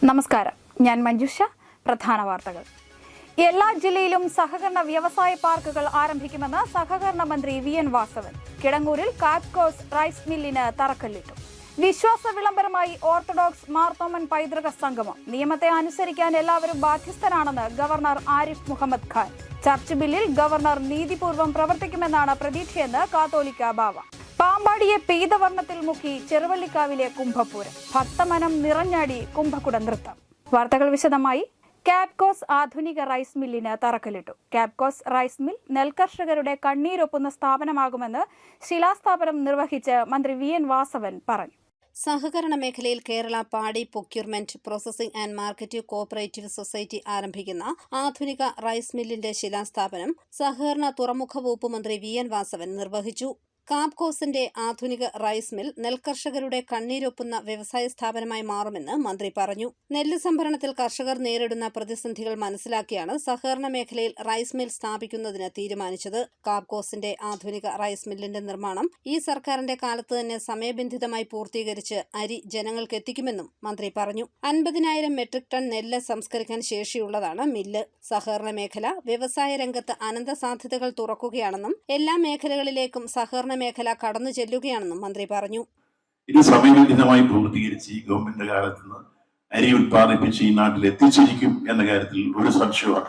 നമസ്കാരം, ഞാൻ മഞ്ജുഷ. പ്രധാന വാർത്തകൾ. എല്ലാ ജില്ലയിലും സഹകരണ വ്യവസായ പാർക്കുകൾ ആരംഭിക്കുമെന്ന് സഹകരണ മന്ത്രി വി.എൻ. വാസവൻ. കിടങ്ങൂരിൽ കാപ്കോസ് റൈസ് മില്ലിന് തറക്കല്ലിട്ടു. വിശ്വാസ വിളംബരമായി ഓർത്തഡോക്സ് മാർത്തോമൻ പൈതൃക സംഗമം. നിയമത്തെ അനുസരിക്കാൻ എല്ലാവരും ബാധ്യസ്ഥരാണെന്ന് ഗവർണർ ആരിഫ് മുഹമ്മദ് ഖാൻ. ചർച്ച് ബില്ലിൽ ഗവർണർ നീതിപൂർവ്വം പ്രവർത്തിക്കുമെന്നാണ് പ്രതീക്ഷയെന്ന് കാത്തോലിക്ക ബാവ. പാമ്പാടിയെ പീതവർണ്ണത്തിൽ മുക്കി ചെറുവള്ളിക്കാവിലെ കുംഭപൂരം. ഭക്തമനം നിറഞ്ഞാടി കുംഭകുട നൃത്തം. വാർത്തകൾ വിശദമായി. കാപ്കോസ് ആധുനിക റൈസ് മില്ലിന് തറക്കല്ലിട്ടു. കാപ്കോസ് റൈസ് മിൽ നെൽകർഷകരുടെ കണ്ണീരൊപ്പുന്ന സ്ഥാപനമാകുമെന്ന് ശിലാസ്ഥാപനം നിർവഹിച്ച് മന്ത്രി വി.എൻ. വാസവൻ പറഞ്ഞു. സഹകരണ മേഖലയിൽ കേരള പാടി procurement processing and marketing cooperative society ആരംഭിക്കുന്ന ആധുനിക റൈസ് മില്ലിന്റെ ശിലാസ്ഥാപനം സഹകരണ തുറമുഖ വകുപ്പ് മന്ത്രി വി.എൻ. വാസവൻ നിർവഹിച്ചു. കാപ്കോസിന്റെ ആധുനിക റൈസ് മിൽ നെൽകർഷകരുടെ കണ്ണീരൊപ്പുന്ന വ്യവസായ സ്ഥാപനമായി മാറുമെന്ന് മന്ത്രി പറഞ്ഞു. നെല്ല് സംഭരണത്തിൽ കർഷകർ നേരിടുന്ന പ്രതിസന്ധികൾ മനസ്സിലാക്കിയാണ് സഹകരണ മേഖലയിൽ റൈസ് മിൽ സ്ഥാപിക്കുന്നതിന് തീരുമാനിച്ചത്. കാപ്കോസിന്റെ ആധുനിക റൈസ് മില്ലിന്റെ നിർമ്മാണം ഈ സർക്കാരിന്റെ കാലത്ത് തന്നെ സമയബന്ധിതമായി പൂർത്തീകരിച്ച് അരി ജനങ്ങൾക്ക് എത്തിക്കുമെന്നും മന്ത്രി പറഞ്ഞു. 50,000 മെട്രിക് ടൺ നെല്ല് സംസ്കരിക്കാൻ ശേഷിയുള്ളതാണ് മില്ല്. സഹകരണ മേഖല വ്യവസായ രംഗത്ത് അനന്ത സാധ്യതകൾ തുറക്കുകയാണെന്നും എല്ലാ മേഖലകളിലേക്കും സഹകരണ മേഖല കടന്നു ചെല്ലുകയാണെന്നും മന്ത്രി പറഞ്ഞു. ഇത് സമയബന്ധിതമായി പൂർത്തീകരിച്ച് ഈ ഗവൺമെന്റ് കാലത്ത് നിന്ന് അരി ഉത്പാദിപ്പിച്ച് ഈ നാട്ടിൽ എത്തിച്ചിരിക്കും എന്ന കാര്യത്തിൽ ഒരു സംശയവും.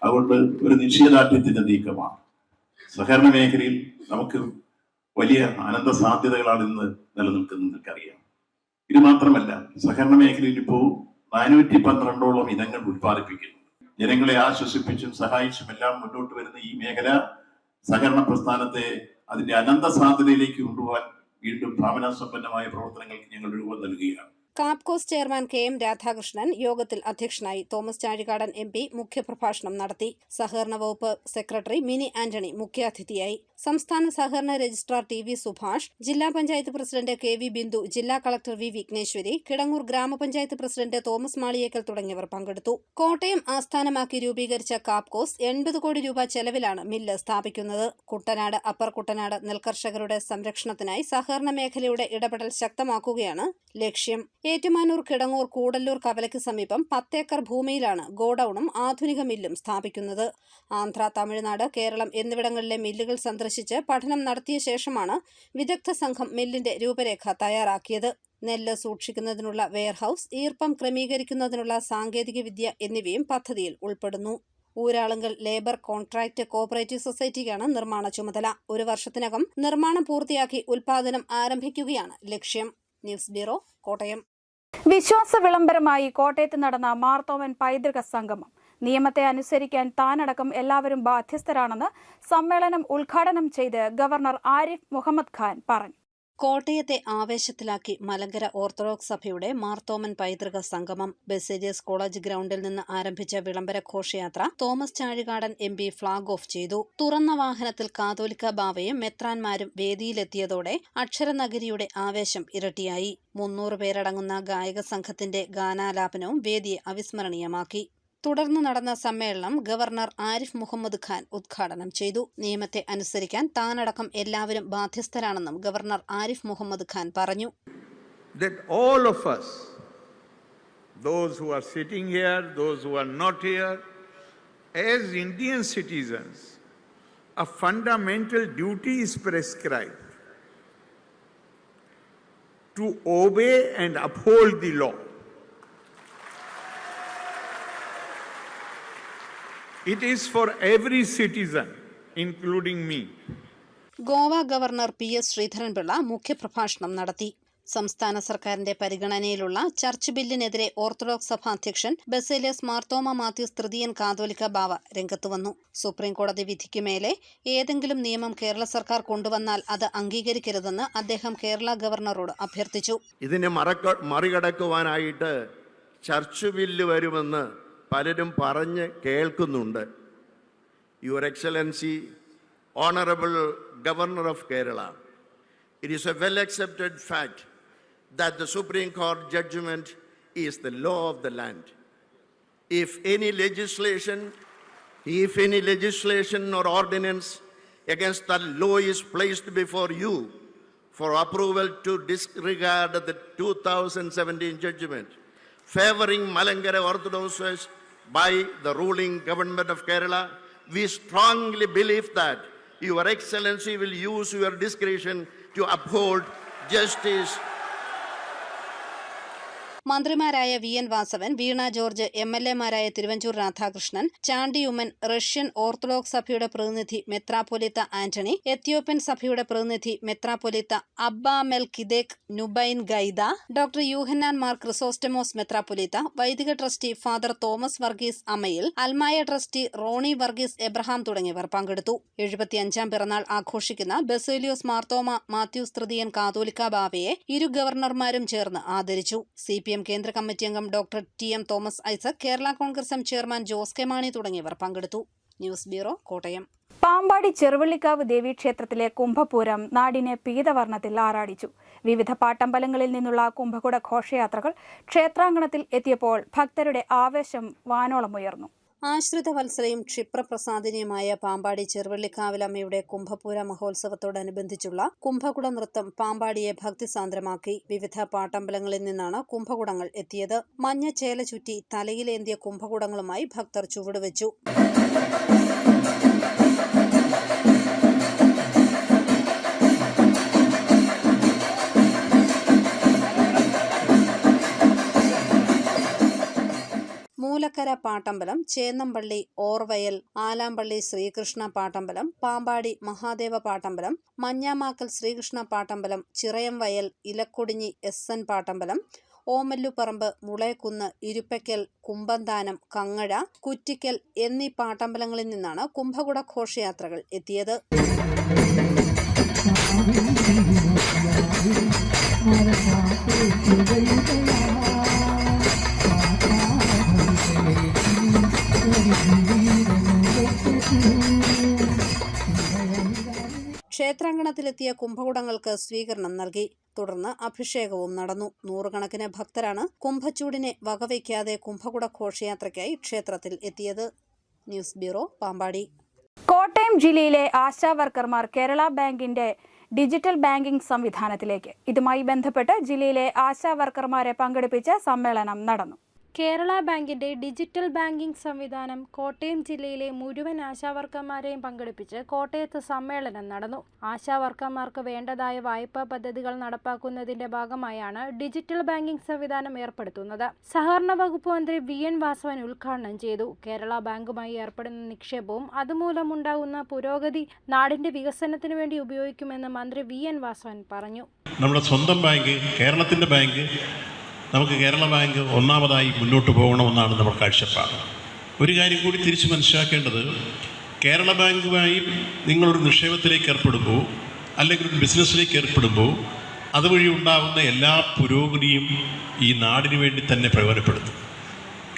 അതുകൊണ്ട് ഒരു നിശ്ചയദാർഢ്യത്തിന്റെ നീക്കമാണ്. സഹകരണ മേഖലയിൽ നമുക്ക് വലിയ അനന്ത സാധ്യതകളാണ് ഇന്ന് നിലനിൽക്കുന്നത് അറിയാം. ഇത് മാത്രമല്ല, സഹകരണ മേഖലയിൽ ഇപ്പോൾ 412 ഇനങ്ങൾ ഉത്പാദിപ്പിക്കുന്നു. ജനങ്ങളെ ആശ്വസിപ്പിച്ചും സഹായിച്ചും എല്ലാം മുന്നോട്ട് വരുന്ന ഈ മേഖല സഹകരണ പ്രസ്ഥാനത്തെ അതിന്റെ അനന്ത സാധ്യതയിലേക്ക് കൊണ്ടുപോകാൻ വീണ്ടും ഭാവനാസമ്പന്നമായ പ്രവർത്തനങ്ങൾക്ക് ഞങ്ങൾ രൂപം നൽകുകയാണ്. Capcos chairman K M. രാധാകൃഷ്ണൻ യോഗത്തിൽ അധ്യക്ഷനായി. Thomas Chazhikadan MP. മുഖ്യപ്രഭാഷണം നടത്തി. സഹകരണ വകുപ്പ് സെക്രട്ടറി മിനി ആന്റണി മുഖ്യാതിഥിയായി. സംസ്ഥാന സഹകരണ രജിസ്ട്രാർ ടി.വി. സുഭാഷ്, ജില്ലാ പഞ്ചായത്ത് പ്രസിഡന്റ് കെ.വി. ബിന്ദു, ജില്ലാ കളക്ടർ വി. വിഘ്നേശ്വരി, കിടങ്ങൂർ ഗ്രാമപഞ്ചായത്ത് പ്രസിഡന്റ് തോമസ് മാളിയേക്കൽ തുടങ്ങിയവർ പങ്കെടുത്തു. കോട്ടയം ആസ്ഥാനമാക്കി രൂപീകരിച്ച കാപ്കോസ് 80 കോടി രൂപ ചെലവിലാണ് മില്ല് സ്ഥാപിക്കുന്നത്. കുട്ടനാട്, അപ്പർ കുട്ടനാട് നെൽകർഷകരുടെ സംരക്ഷണത്തിനായി സഹകരണ മേഖലയുടെ ഇടപെടൽ ശക്തമാക്കുകയാണ് ലക്ഷ്യം. ഏറ്റുമാനൂർ, കിടങ്ങൂർ, കൂടല്ലൂർ കവലയ്ക്ക് സമീപം 10 ഏക്കർ ഭൂമിയിലാണ് ഗോഡൌണും ആധുനിക മില്ലും സ്ഥാപിക്കുന്നത്. ആന്ധ്ര, തമിഴ്നാട്, കേരളം എന്നിവിടങ്ങളിലെ മില്ലുകൾ സന്ദർശിച്ച് പഠനം നടത്തിയ ശേഷമാണ് വിദഗ്ധ സംഘം മില്ലിന്റെ രൂപരേഖ തയ്യാറാക്കിയത്. നെല്ല് സൂക്ഷിക്കുന്നതിനുള്ള വെയർഹൌസ്, ഈർപ്പം ക്രമീകരിക്കുന്നതിനുള്ള സാങ്കേതിക വിദ്യ എന്നിവയും പദ്ധതിയിൽ ഉൾപ്പെടുന്നു. ഊരാളുങ്കൽ ലേബർ കോൺട്രാക്ട് കോഓപ്പറേറ്റീവ് സൊസൈറ്റിക്കാണ് നിർമ്മാണ ചുമതല. 1 വർഷത്തിനകം നിർമ്മാണം പൂർത്തിയാക്കി ഉൽപാദനം ആരംഭിക്കുകയാണ് ലക്ഷ്യം. News bureau, Kottayam. വിശ്വാസ വിളംബരമായി കോട്ടയത്ത് നടന്ന മാർത്തോമൻ പൈതൃക സംഗമം. നിയമത്തെ അനുസരിക്കാൻ താനടക്കം എല്ലാവരും ബാധ്യസ്ഥരാണെന്ന് സമ്മേളനം ഉദ്ഘാടനം ചെയ്ത് ഗവർണർ ആരിഫ് മുഹമ്മദ് ഖാൻ പറഞ്ഞു. കോട്ടയത്തെ ആവേശത്തിലാക്കി മലങ്കര ഓർത്തഡോക്സ് സഭയുടെ മാർത്തോമൻ പൈതൃക സംഗമം. ബസേലിയസ് കോളേജ് ഗ്രൗണ്ടിൽ നിന്ന് ആരംഭിച്ച വിളംബര ഘോഷയാത്ര Thomas Chazhikadan MP. Flag off ചെയ്തു. തുറന്ന വാഹനത്തിൽ കാത്തോലിക്ക ബാവയും മെത്രാൻമാരും വേദിയിലെത്തിയതോടെ അക്ഷരനഗരിയുടെ ആവേശം ഇരട്ടിയായി. 300 പേരടങ്ങുന്ന ഗായക സംഘത്തിന്റെ ഗാനാലാപനവും വേദിയെ അവിസ്മരണീയമാക്കി. തുടർന്ന് നടന്ന സമ്മേളനം ഗവർണർ ആരിഫ് മുഹമ്മദ് ഖാൻ ഉദ്ഘാടനം ചെയ്തു. നിയമത്തെ അനുസരിക്കാൻ താനടക്കം എല്ലാവരും ബാധ്യസ്ഥരാണെന്നും ഗവർണർ ആരിഫ് മുഹമ്മദ് ഖാൻ പറഞ്ഞു. That all of us, those who are sitting here, those who are not here, as Indian citizens, a fundamental duty is prescribed to obey and uphold the law. It is for every citizen, including me. Goa governor P S. Sreedharan Pillai മുഖ്യപ്രഭാഷണം നടത്തി. സംസ്ഥാന സർക്കാരിന്റെ പരിഗണനയിലുള്ള church ബില്ലിനെതിരെ orthodox സഭ അധ്യക്ഷൻ ബസേലിയസ് മാർത്തോമ മാത്യൂസ് തൃതീയൻ കാതോലിക്ക ബാവ രംഗത്തുവന്നു. സുപ്രീംകോടതി വിധിക്കുമേലെ ഏതെങ്കിലും നിയമം കേരള സർക്കാർ കൊണ്ടുവന്നാൽ അത് അംഗീകരിക്കരുതെന്ന് അദ്ദേഹം കേരള ഗവർണറോട് അഭ്യർത്ഥിച്ചു. ഇതിനെ മറികടക്കുവാനായിട്ട് ചർച്ച് ബില്ല് വരുമെന്ന് പലരും പറഞ്ഞ് കേൾക്കുന്നുണ്ട്. Your excellency, honourable governor of Kerala, it is a well accepted fact that the Supreme Court judgment is the law of the land. If any legislation or ordinance against that law is placed before you for approval to disregard the 2017 judgment, favoring Malankara Orthodox by the ruling government of Kerala. We strongly believe that Your Excellency will use your discretion to uphold justice. മന്ത്രിമാരായ V N. Vasavan, Veena George, എം.എൽ.എമാരായ Thiruvanchoor Radhakrishnan, Chandy Oommen, Russian Orthodox സഭയുടെ പ്രതിനിധി മെത്രാപ്പൊലീത്ത Antony, Ethiopian സഭയുടെ പ്രതിനിധി മെത്രാപ്പൊലീത്ത Abba Melchizedek Nubain Gaida, doctor Yuhanon Mar Chrysostomos മെത്രാപ്പൊലീത്ത, വൈദിക trustee father Thomas Varghese Amayil, അൽമായ ട്രസ്റ്റി റോണി വർഗീസ് എബ്രഹാം തുടങ്ങിയവർ പങ്കെടുത്തു. 75ാം പിറന്നാൾ ആഘോഷിക്കുന്ന ബസേലിയോസ് മാർത്തോമ മാത്യൂസ് തൃതീയൻ കാതോലിക്ക ബാവയെ ഇരു ഗവർണർമാരും ചേർന്ന് ആദരിച്ചു. CPM കേന്ദ്ര കമ്മിറ്റി അംഗം doctor T M. Thomas Isaac, Kerala Congress M chairman Jose K Mani തുടങ്ങിയവർ പങ്കെടുത്തു. News bureau, Kottayam. പാമ്പാടി ചെറുവള്ളിക്കാവ് ദേവീക്ഷേത്രത്തിലെ കുംഭപൂരം നാടിനെ പീതവർണ്ണത്തിൽ ആറാടിച്ചു. വിവിധ പാട്ടമ്പലങ്ങളിൽ നിന്നുള്ള കുംഭകുട ഘോഷയാത്രകൾ ക്ഷേത്രാങ്കണത്തിൽ എത്തിയപ്പോൾ ഭക്തരുടെ ആവേശം വാനോളമുയർന്നു. ആശ്രിത വത്സലയും ക്ഷിപ്രപ്രസാദിനിയുമായ പാമ്പാടി ചെറുവള്ളിക്കാവിലമ്മയുടെ കുംഭപൂര മഹോത്സവത്തോടനുബന്ധിച്ചുള്ള കുംഭകുട നൃത്തം പാമ്പാടിയെ ഭക്തിസാന്ദ്രമാക്കി. വിവിധ പാട്ടമ്പലങ്ങളിൽ നിന്നാണ് കുംഭകുടങ്ങൾ എത്തിയത്. മഞ്ഞ ചേല ചുറ്റി തലയിലേന്തിയ കുംഭകുടങ്ങളുമായി ഭക്തർ ചുവടുവെച്ചു. മൂലക്കര പാട്ടമ്പലം, ചേന്നമ്പള്ളി ഓർവയൽ, ആലാമ്പള്ളി ശ്രീകൃഷ്ണ പാട്ടമ്പലം, പാമ്പാടി മഹാദേവ പാട്ടമ്പലം, മഞ്ഞാമാക്കൽ ശ്രീകൃഷ്ണ പാട്ടമ്പലം, ചിറയംവയൽ, ഇലക്കൊടിഞ്ഞി SN പാട്ടമ്പലം, ഓമല്ലുപറമ്പ്, മുളയക്കുന്ന്, ഇരുപ്പയ്ക്കൽ, കുമ്പന്താനം, കങ്ങഴ, കുറ്റിക്കൽ എന്നീ പാട്ടമ്പലങ്ങളിൽ നിന്നാണ് കുംഭകുട ഘോഷയാത്രകൾ എത്തിയത്. ക്ഷേത്രാങ്കണത്തിലെത്തിയ കുംഭകുടങ്ങൾക്ക് സ്വീകരണം നൽകി. തുടർന്ന് അഭിഷേകവും നടന്നു. നൂറുകണക്കിന് ഭക്തരാണ് കുംഭച്ചൂടിനെ വകവയ്ക്കാതെ കുംഭകുട ഘോഷയാത്രയ്ക്കായി ക്ഷേത്രത്തിൽ എത്തിയത്. News bureau, Pampady. കോട്ടയം ജില്ലയിലെ ആശാവർക്കർമാർ കേരള ബാങ്കിന്റെ ഡിജിറ്റൽ ബാങ്കിംഗ് സംവിധാനത്തിലേക്ക്. ഇതുമായി ബന്ധപ്പെട്ട് ജില്ലയിലെ ആശാവർക്കർമാരെ പങ്കെടുപ്പിച്ച് സമ്മേളനം നടന്നു. കേരള ബാങ്കിന്റെ ഡിജിറ്റൽ ബാങ്കിംഗ് സംവിധാനം കോട്ടയം ജില്ലയിലെ മുഴുവൻ ആശാവർക്കർമാരെയും പങ്കെടുപ്പിച്ച് കോട്ടയത്ത് സമ്മേളനം നടന്നു. ആശാവർക്കർമാർക്ക് വേണ്ടതായ വായ്പാ പദ്ധതികൾ നടപ്പാക്കുന്നതിന്റെ ഭാഗമായാണ് ഡിജിറ്റൽ ബാങ്കിംഗ് സംവിധാനം ഏർപ്പെടുത്തുന്നത്. സഹകരണ വകുപ്പ് മന്ത്രി വി.എൻ. വാസവൻ ഉദ്ഘാടനം ചെയ്തു. കേരള ബാങ്കുമായി ഏർപ്പെടുന്ന നിക്ഷേപവും അതുമൂലമുണ്ടാകുന്ന പുരോഗതി നാടിന്റെ വികസനത്തിനു വേണ്ടി ഉപയോഗിക്കുമെന്ന് മന്ത്രി വി.എൻ. വാസവൻ പറഞ്ഞു. നമ്മുടെ സ്വന്തം ബാങ്ക്, കേരളത്തിന്റെ ബാങ്ക്, നമുക്ക് കേരള ബാങ്ക് ഒന്നാമതായി മുന്നോട്ട് പോകണമെന്നാണ് നമ്മുടെ കാഴ്ചപ്പാട്. ഒരു കാര്യം കൂടി തിരിച്ച് മനസ്സിലാക്കേണ്ടത്, കേരള ബാങ്കുമായി നിങ്ങളൊരു നിക്ഷേപത്തിലേക്ക് ഏർപ്പെടുമ്പോൾ അല്ലെങ്കിൽ ഒരു ബിസിനസ്സിലേക്ക് ഏർപ്പെടുമ്പോൾ അതുവഴി ഉണ്ടാകുന്ന എല്ലാ പുരോഗതിയും ഈ നാടിനു വേണ്ടി തന്നെ പ്രയോജനപ്പെടുത്തും.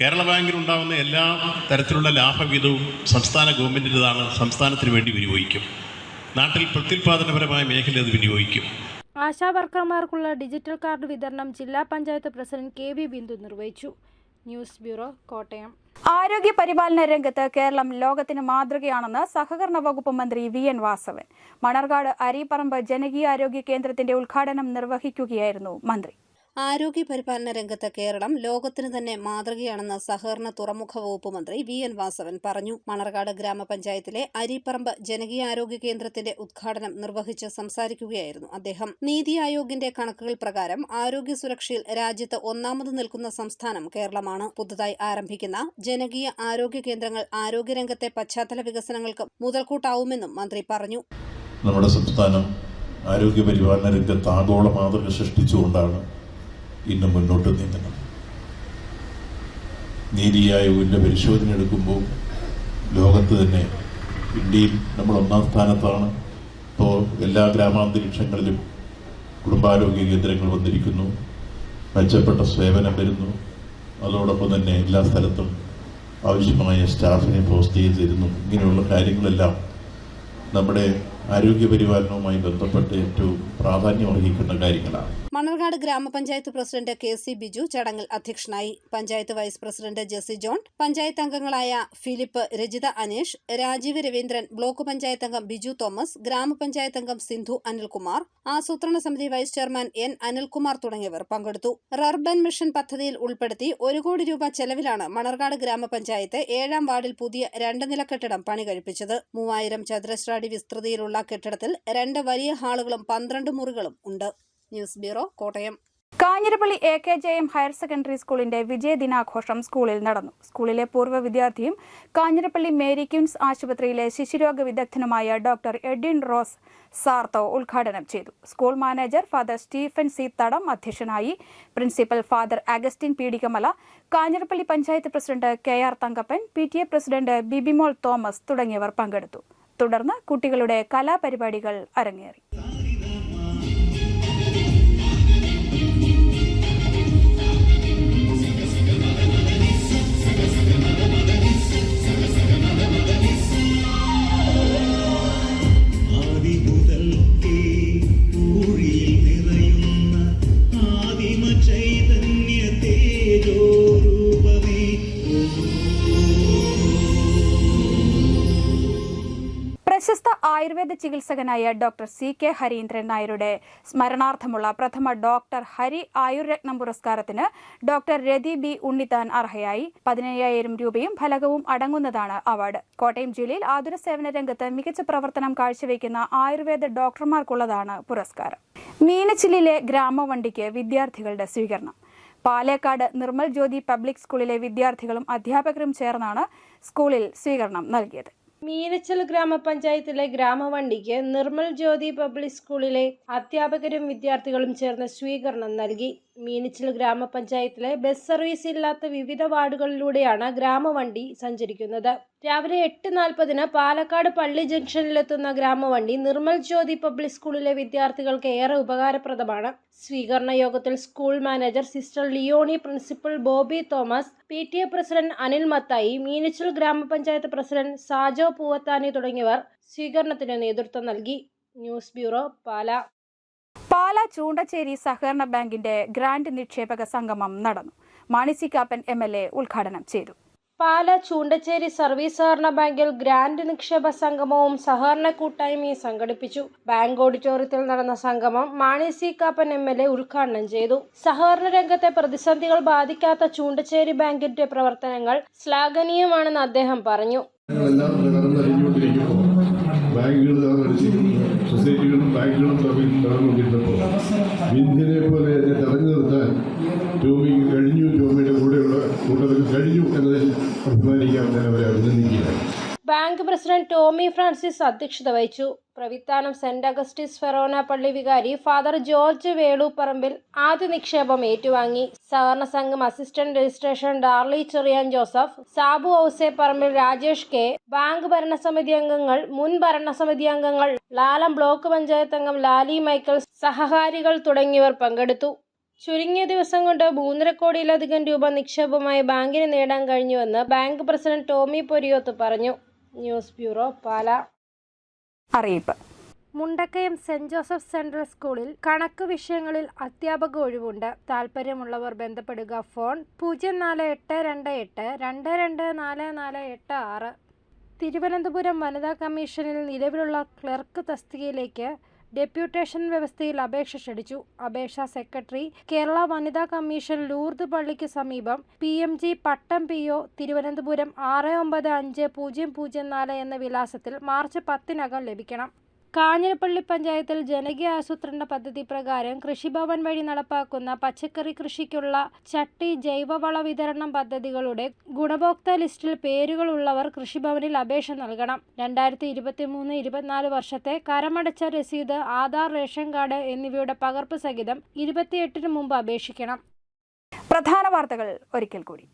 കേരള ബാങ്കിനുണ്ടാകുന്ന എല്ലാ തരത്തിലുള്ള ലാഭവിഹിതവും സംസ്ഥാന ഗവൺമെൻറ്റിൻ്റെതാണ്, സംസ്ഥാനത്തിന് വേണ്ടി വിനിയോഗിക്കും. നാട്ടിൽ പ്രത്യുൽപാദനപരമായ മേഖല അത് വിനിയോഗിക്കും. ആശാവർക്കർമാർക്കുള്ള ഡിജിറ്റൽ കാർഡ് വിതരണം ജില്ലാ പഞ്ചായത്ത് പ്രസിഡന്റ് KV ബിന്ദു നിർവഹിച്ചു. News bureau, Kottayam. ആരോഗ്യ പരിപാലന രംഗത്ത് കേരളം ലോകത്തിന് മാതൃകയാണെന്ന് സഹകരണ വകുപ്പ് മന്ത്രി വി.എൻ. വാസവൻ. മണർകാട് അരീപ്പറമ്പ് ജനകീയാരോഗ്യ കേന്ദ്രത്തിന്റെ ഉദ്ഘാടനം നിർവഹിക്കുകയായിരുന്നു മന്ത്രി. ആരോഗ്യ പരിപാലന രംഗത്ത് കേരളം ലോകത്തിന് തന്നെ മാതൃകയാണെന്ന് സഹകരണ തുറമുഖ വകുപ്പ് മന്ത്രി വി.എൻ. വാസവൻ പറഞ്ഞു. മണർകാട് ഗ്രാമപഞ്ചായത്തിലെ അരീപ്പറമ്പ് ജനകീയാരോഗ്യ കേന്ദ്രത്തിന്റെ ഉദ്ഘാടനം നിർവഹിച്ച് സംസാരിക്കുകയായിരുന്നു അദ്ദേഹം. നീതി ആയോഗിന്റെ കണക്കുകൾ പ്രകാരം ആരോഗ്യ സുരക്ഷയിൽ രാജ്യത്ത് ഒന്നാമത് നിൽക്കുന്ന സംസ്ഥാനം കേരളമാണ്. പുതുതായി ആരംഭിക്കുന്ന ജനകീയ ആരോഗ്യ കേന്ദ്രങ്ങൾ ആരോഗ്യരംഗത്തെ പശ്ചാത്തല വികസനങ്ങൾക്ക് മുതൽക്കൂട്ടാവുമെന്നും മന്ത്രി പറഞ്ഞു. നമ്മുടെ സംസ്ഥാനം ആരോഗ്യ പരിപാലന രംഗത്ത് ആഗോള മാതൃക സൃഷ്ടിച്ചുകൊണ്ടാണ് ഇന്ന് മുന്നോട്ട് നീങ്ങുന്നത്. നീതി ആയോഗിൻ്റെ പരിശോധന എടുക്കുമ്പോൾ ലോകത്ത് തന്നെ ഇന്ത്യയിൽ നമ്മൾ ഒന്നാം സ്ഥാനത്താണ്. ഇപ്പോൾ എല്ലാ ഗ്രാമാന്തരീക്ഷങ്ങളിലും കുടുംബാരോഗ്യ കേന്ദ്രങ്ങൾ വന്നിരിക്കുന്നു, മെച്ചപ്പെട്ട സേവനം വരുന്നു. അതോടൊപ്പം തന്നെ എല്ലാ സ്ഥലത്തും ആവശ്യമായ സ്റ്റാഫിനെ പോസ്റ്റ് ചെയ്ത് തരുന്നു. ഇങ്ങനെയുള്ള കാര്യങ്ങളെല്ലാം നമ്മുടെ ആരോഗ്യ പരിപാലനവുമായി ബന്ധപ്പെട്ട് ഏറ്റവും പ്രാധാന്യം അർഹിക്കുന്ന കാര്യങ്ങളാണ്. മണർകാട് ഗ്രാമപഞ്ചായത്ത് പ്രസിഡന്റ് KC ബിജു ചടങ്ങിൽ അധ്യക്ഷനായി. പഞ്ചായത്ത് വൈസ് പ്രസിഡന്റ് ജെസി ജോൺ, പഞ്ചായത്ത് അംഗങ്ങളായ ഫിലിപ്പ്, രജിത അനീഷ്, രാജീവ് രവീന്ദ്രൻ, ബ്ലോക്ക് പഞ്ചായത്ത് അംഗം ബിജു തോമസ്, ഗ്രാമപഞ്ചായത്ത് അംഗം സിന്ധു അനിൽകുമാർ, ആസൂത്രണ സമിതി വൈസ് ചെയർമാൻ N അനിൽകുമാർ തുടങ്ങിയവർ പങ്കെടുത്തു. റർബൻ മിഷൻ പദ്ധതിയിൽ ഉൾപ്പെടുത്തി 1 കോടി രൂപ ചെലവിലാണ് മണർകാട് ഗ്രാമപഞ്ചായത്ത് 7ാം വാർഡിൽ പുതിയ 2 നില കെട്ടിടം പണി കഴിപ്പിച്ചത്. 3000 ചതുരശ്ര അടി വിസ്തൃതിയിലുള്ള കെട്ടിടത്തിൽ 2 വലിയ ഹാളുകളും 12 മുറികളും ഉണ്ട്. News bureau, Kottayam. Kanjirappally AKJM higher secondary സ്കൂളിന്റെ വിജയദിനാഘോഷം സ്കൂളിൽ നടന്നു. സ്കൂളിലെ പൂർവ്വ വിദ്യാർത്ഥിയും കാഞ്ഞിരപ്പള്ളി മേരി ക്യൂൻസ് ആശുപത്രിയിലെ ശിശുരോഗ വിദഗ്ധനുമായ ഡോക്ടർ എഡ്വിൻ റോസ് സാർത്തോ ഉദ്ഘാടനം ചെയ്തു. School manager father Stephen C Thadam അധ്യക്ഷനായി. Principal father Augustine Peedikamala, Kanjirappally panchayat president KR Thankappan, PTA president Bibimol Thomas തുടങ്ങിയവർ പങ്കെടുത്തു. തുടർന്ന് കുട്ടികളുടെ കലാപരിപാടികൾ അരങ്ങേറി. പ്രശസ്ത ആയുർവേദ ചികിത്സകനായ ഡോക്ടർ CK ഹരീന്ദ്രൻ നായരുടെ സ്മരണാർത്ഥമുള്ള പ്രഥമ ഡോക്ടർ ഹരി ആയുർരത്നം പുരസ്കാരത്തിന് ഡോക്ടർ രതി B ഉണ്ണിത്താൻ അർഹയായി. 15,000 രൂപയും ഫലകവും അടങ്ങുന്നതാണ് അവാർഡ്. കോട്ടയം ജില്ലയിൽ ആതുര സേവന രംഗത്ത് മികച്ച പ്രവർത്തനം കാഴ്ചവെക്കുന്ന ആയുർവേദ ഡോക്ടർമാർക്കുള്ളതാണ് പുരസ്കാരം. മീനച്ചിലിലെ ഗ്രാമവണ്ടിക്ക് വിദ്യാർത്ഥികളുടെ സ്വീകരണം. പാലേക്കാട് നിർമ്മൽ ജ്യോതി പബ്ലിക് സ്കൂളിലെ വിദ്യാർത്ഥികളും അധ്യാപകരും ചേർന്നാണ് സ്കൂളിൽ സ്വീകരണം നൽകിയത്. മീനച്ചിൽ ഗ്രാമപഞ്ചായത്തിലെ ഗ്രാമവണ്ടിക്ക് നിർമ്മൽ ജ്യോതി പബ്ലിക് സ്കൂളിലെ അധ്യാപകരും വിദ്യാർത്ഥികളും ചേർന്ന് സ്വീകരണം നൽകി. മീനച്ചിൽ ഗ്രാമപഞ്ചായത്തിലെ ബസ് സർവീസ് ഇല്ലാത്ത വിവിധ വാർഡുകളിലൂടെയാണ് ഗ്രാമവണ്ടി സഞ്ചരിക്കുന്നത്. രാവിലെ 8:40 പാലക്കാട് പള്ളി ജംഗ്ഷനിലെത്തുന്ന ഗ്രാമവണ്ടി നിർമ്മൽ ജ്യോതി പബ്ലിക് സ്കൂളിലെ വിദ്യാർത്ഥികൾക്ക് ഏറെ ഉപകാരപ്രദമാണ്. സ്വീകരണ യോഗത്തിൽ school manager sister Leoni, principal Bobby Thomas, PTA president Anil Mathai, Meenachil ഗ്രാമപഞ്ചായത്ത് പ്രസിഡന്റ് സാജോ പൂവത്താനി തുടങ്ങിയവർ സ്വീകരണത്തിന് നേതൃത്വം നൽകി. News bureau, Pala. പാലാ ചൂണ്ടച്ചേരി സഹകരണ ബാങ്കിന്റെ ഗ്രാന്റ് നിക്ഷേപക സംഗമം നടന്നു. മാണി സി കാപ്പൻ MLA ഉദ്ഘാടനം ചെയ്തു. പാലാ ചൂണ്ടച്ചേരി സർവീസ് സഹകരണ ബാങ്കിൽ ഗ്രാന്റ് നിക്ഷേപ സംഗമവും സഹകരണ കൂട്ടായ്മയും സംഘടിപ്പിച്ചു. ബാങ്ക് ഓഡിറ്റോറിയത്തിൽ നടന്ന സംഗമം മാണി സി കാപ്പൻ MLA ഉദ്ഘാടനം ചെയ്തു. സഹകരണ രംഗത്തെ പ്രതിസന്ധികൾ ബാധിക്കാത്ത ചൂണ്ടച്ചേരി ബാങ്കിന്റെ പ്രവർത്തനങ്ങൾ ശ്ലാഘനീയമാണെന്ന് അദ്ദേഹം പറഞ്ഞു. ബാങ്കുകൾ തകർന്നടിച്ചിരിക്കുന്നു, സൊസൈറ്റികളും ബാങ്കുകളും തകർന്നുകൊണ്ടിരുന്നപ്പോൾ ഇന്ത്യനെ പോലെ എന്നെ തടഞ്ഞു നിർത്താൻ ടോമിക്ക് കഴിഞ്ഞു, ടോമിയുടെ കൂടെയുള്ള കൂട്ടർക്ക് കഴിഞ്ഞു എന്നതിൽ അഭിമാനിക്കാൻ ഞാൻ അവരെ അഭിനന്ദിക്കുകയാണ്. ബാങ്ക് പ്രസിഡന്റ് ടോമി ഫ്രാൻസിസ് അധ്യക്ഷത വഹിച്ചു. പ്രവിത്താനം സെന്റ് അഗസ്റ്റീസ് ഫെറോന പള്ളി വികാരി ഫാദർ ജോർജ് വേളൂപ്പറമ്പിൽ ആദ്യ നിക്ഷേപം ഏറ്റുവാങ്ങി. സഹകരണ സംഘം assistant registration Darly Cherian Joseph, Sabu Ouseparambil, Rajesh K, bank ഭരണസമിതി അംഗങ്ങൾ, മുൻ ഭരണസമിതി അംഗങ്ങൾ, ലാലം ബ്ലോക്ക് പഞ്ചായത്ത് അംഗം ലാലി മൈക്കിൾ, സഹകാരികൾ തുടങ്ങിയവർ പങ്കെടുത്തു. ചുരുങ്ങിയ ദിവസം കൊണ്ട് 3.5 കോടിയിലധികം രൂപ നിക്ഷേപമായി ബാങ്കിന് നേടാൻ കഴിഞ്ഞുവെന്ന് ബാങ്ക് പ്രസിഡന്റ് ടോമി പൊരിയോത്ത് പറഞ്ഞു. News bureau, Pala. അറിയിപ്പ്. മുണ്ടക്കയം സെന്റ് ജോസഫ് സെൻട്രൽ സ്കൂളിൽ കണക്ക് വിഷയങ്ങളിൽ അധ്യാപക ഒഴിവുണ്ട്. താൽപ്പര്യമുള്ളവർ ബന്ധപ്പെടുക. ഫോൺ 048282 224486. തിരുവനന്തപുരം വനിതാ കമ്മീഷനിൽ നിലവിലുള്ള ക്ലർക്ക് തസ്തികയിലേക്ക് ഡെപ്യൂട്ടേഷൻ വ്യവസ്ഥയിൽ അപേക്ഷ ക്ഷണിച്ചു. അപേക്ഷ സെക്രട്ടറി, കേരള വനിതാ കമ്മീഷൻ, ലൂർദ് പള്ളിക്ക് സമീപം, PMG പട്ടം PO, തിരുവനന്തപുരം 695004 എന്ന വിലാസത്തിൽ മാർച്ച് 10 ലഭിക്കണം. കാഞ്ഞിരപ്പള്ളി പഞ്ചായത്തിൽ ജനകീയ ആസൂത്രണ പദ്ധതി പ്രകാരം കൃഷിഭവൻ വഴി നടപ്പാക്കുന്ന പച്ചക്കറി കൃഷിക്കുള്ള ചട്ടി ജൈവവള വിതരണം പദ്ധതികളുടെ ഗുണഭോക്തൃ ലിസ്റ്റിൽ പേരുകളുള്ളവർ കൃഷിഭവനിൽ അപേക്ഷ നൽകണം. 2023-24 വർഷത്തെ കരമടച്ച രസീത്, ആധാർ, റേഷൻ കാർഡ് എന്നിവയുടെ പകർപ്പ് സഹിതം 28 മുമ്പ് അപേക്ഷിക്കണം. പ്രധാന വാർത്തകൾ ഒരിക്കൽ കൂടി.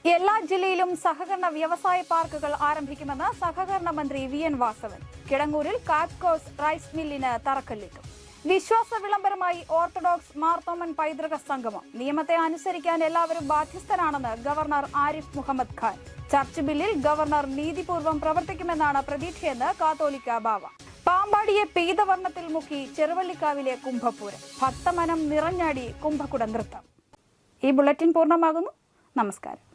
എല്ലാ ജില്ലയിലും സഹകരണ വ്യവസായ പാർക്കുകൾ ആരംഭിക്കുമെന്ന് സഹകരണ മന്ത്രി VN വാസവൻ. കിടങ്ങൂരിൽ കാപ്കോസ് റൈസ് മില്ലിന് തറക്കല്ലിട്ടു. വിശ്വാസ വിളംബരമായി ഓർത്തഡോക്സ് മാർത്തോമൻ പൈതൃക സംഗമം. നിയമത്തെ അനുസരിക്കാൻ എല്ലാവരും ബാധ്യസ്ഥരാണെന്ന് ഗവർണർ ആരിഫ് മുഹമ്മദ് ഖാൻ. ചർച്ച് ബില്ലിൽ ഗവർണർ നീതിപൂർവ്വം പ്രവർത്തിക്കുമെന്നാണ് പ്രതീക്ഷയെന്ന് കാത്തോലിക്ക ബാവ. പാമ്പാടിയെ പീതവർണ്ണത്തിൽ മുക്കി ചെറുവള്ളിക്കാവിലെ കുംഭപൂരം. ഭക്തമനം നിറഞ്ഞാടി കുംഭകുട നൃത്തം. ഈ ബുള്ളറ്റിൻ പൂർണ്ണമാകുന്നു. നമസ്കാരം.